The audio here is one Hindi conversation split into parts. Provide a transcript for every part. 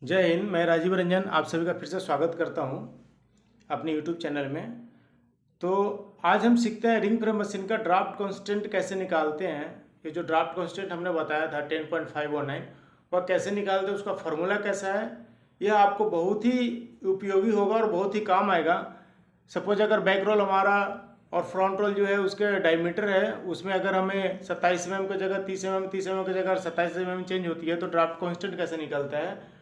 जय हिंद। मैं राजीव रंजन आप सभी का फिर से स्वागत करता हूं अपने यूट्यूब चैनल में। तो आज हम सीखते हैं रिंग फ्रेम मशीन का ड्राफ्ट कांस्टेंट कैसे निकालते हैं। ये जो ड्राफ्ट कांस्टेंट हमने बताया था 10.519 वह कैसे निकालते हैं, उसका फॉर्मूला कैसा है। यह आपको बहुत ही उपयोगी होगा और बहुत ही काम आएगा। सपोज अगर बैक रोल हमारा और फ्रंट रोल जो है उसके डायमीटर है, उसमें अगर हमें 27 mm की जगह 30 mm, 30 mm की जगह 27 mm चेंज होती है, तो ड्राफ्ट कांस्टेंट कैसे निकलता है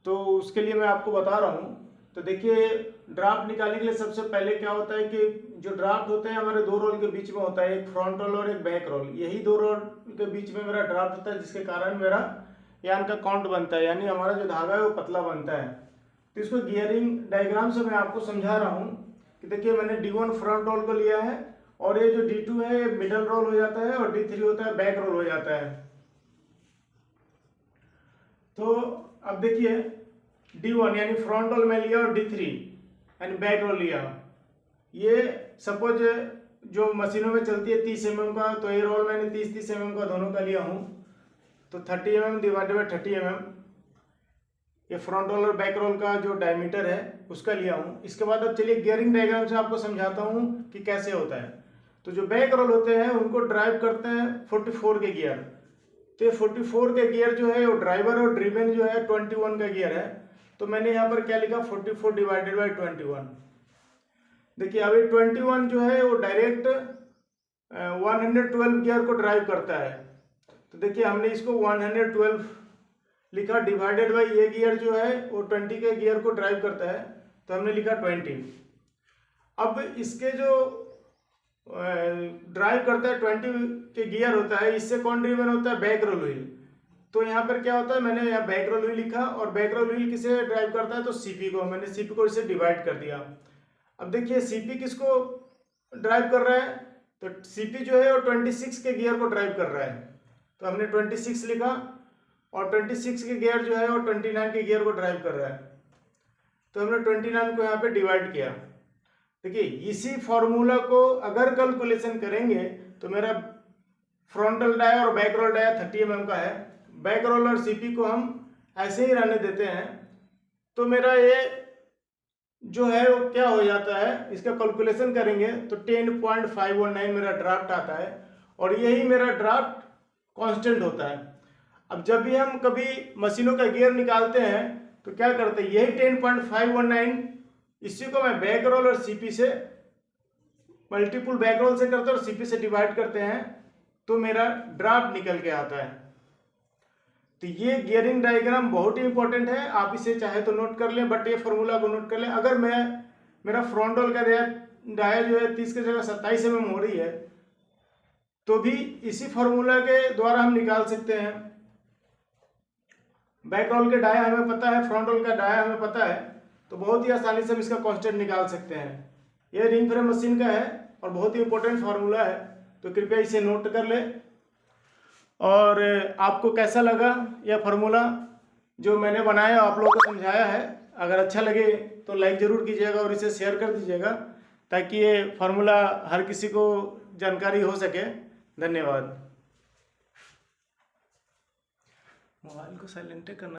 तो उसके लिए मैं आपको बता रहा हूँ। तो देखिए, ड्राफ्ट निकालने के लिए सबसे पहले क्या होता है कि जो ड्राफ्ट होते हैं हमारे दो रोल के बीच में होता है, एक फ्रंट रोल और एक बैक रोल। यही दो रोल के बीच में मेरा ड्राफ्ट होता है, जिसके कारण मेरा यान का काउंट बनता है, यानी हमारा जो धागा है वो पतला बनता है। तो इसको गियरिंग डायग्राम से मैं आपको समझा रहा हूँ कि देखिए, मैंने D1 फ्रंट रोल को लिया है और ये जो D2 है ये मिडल रोल हो जाता है और D3 होता है बैक रोल हो जाता है। तो अब देखिए, D1 यानी फ्रंट रोल में लिया और D3 यानी बैक रोल लिया। ये सपोज जो मशीनों में चलती है 30 mm का, तो ये रोल मैंने 30 mm का दोनों का लिया हूँ, तो 30 mm डिवाइडेड बाई 30 mm ये फ्रंट रोल और बैक रोल का जो डायमीटर है उसका लिया हूँ। इसके बाद अब चलिए गियरिंग डायग्राम से आपको समझाता हूँ कि कैसे होता है। तो जो बैक रोल होते हैं उनको ड्राइव करते हैं 44 के गियर। तो ये 44 के गियर जो है वो ड्राइवर और ड्रिवन जो है 21 का गियर है। तो मैंने यहाँ पर क्या लिखा, 44 डिवाइडेड बाई 21। देखिए, अभी 21 जो है वो डायरेक्ट 112 गियर को ड्राइव करता है। तो देखिए, हमने इसको 112 लिखा, डिवाइडेड बाई ये गियर जो है वो 20 के गियर को ड्राइव करता है, तो हमने लिखा 20। अब इसके जो ड्राइव करता है 20 के गियर होता है, इससे कौन ड्रिवन होता है, बैक रोल व्हील। तो यहाँ पर क्या होता है, मैंने यहाँ बैक रोल व्हील लिखा और बैक रोल व्हील किसे ड्राइव करता है, तो सीपी को। मैंने सीपी को इसे डिवाइड कर दिया। अब देखिए, सीपी किसको ड्राइव कर रहा है, तो सीपी जो है वो 26 के गियर को ड्राइव कर रहा है, तो हमने 26 लिखा और 26 के गियर जो है वो 29 के गियर को ड्राइव कर रहा है, तो हमने 29 को यहाँ पे डिवाइड किया। देखिए, इसी फॉर्मूला को अगर कैलकुलेशन करेंगे तो मेरा फ्रंटल डाया और बैक रोल डाया 30 mm का है। बैक रोल और सीपी को हम ऐसे ही रहने देते हैं, तो मेरा ये जो है वो क्या हो जाता है, इसका कैलकुलेशन करेंगे तो 10.519 मेरा ड्राफ्ट आता है और यही मेरा ड्राफ्ट कांस्टेंट होता है। अब जब भी हम कभी मशीनों का गियर निकालते हैं तो क्या करते हैं, यही 10.519 इसी को मैं बैक रोल और सीपी से मल्टीपल बैक रोल से करते हैं और सीपी से डिवाइड करते हैं, तो मेरा ड्राफ्ट निकल के आता है। तो ये गियरिंग डायग्राम बहुत ही इंपॉर्टेंट है, आप इसे चाहे तो नोट कर लें, बट ये फॉर्मूला को नोट कर लें। अगर मेरा फ्रंट रोल का डाया जो है 30 की जगह 27 mm हो रही है, तो भी इसी फॉर्मूला के द्वारा हम निकाल सकते हैं। बैक रोल के डाया हमें पता है, फ्रंट रोल का डाया हमें पता है, तो बहुत ही आसानी से हम इसका कांस्टेंट निकाल सकते हैं। यह रिंग फ्रेम मशीन का है और बहुत ही इंपॉर्टेंट फार्मूला है, तो कृपया इसे नोट कर ले। और आपको कैसा लगा यह फार्मूला जो मैंने बनाया, आप लोगों को समझाया है, अगर अच्छा लगे तो लाइक ज़रूर कीजिएगा और इसे शेयर कर दीजिएगा, ताकि ये फार्मूला हर किसी को जानकारी हो सके। धन्यवाद। मोबाइल को साइलेंट करना।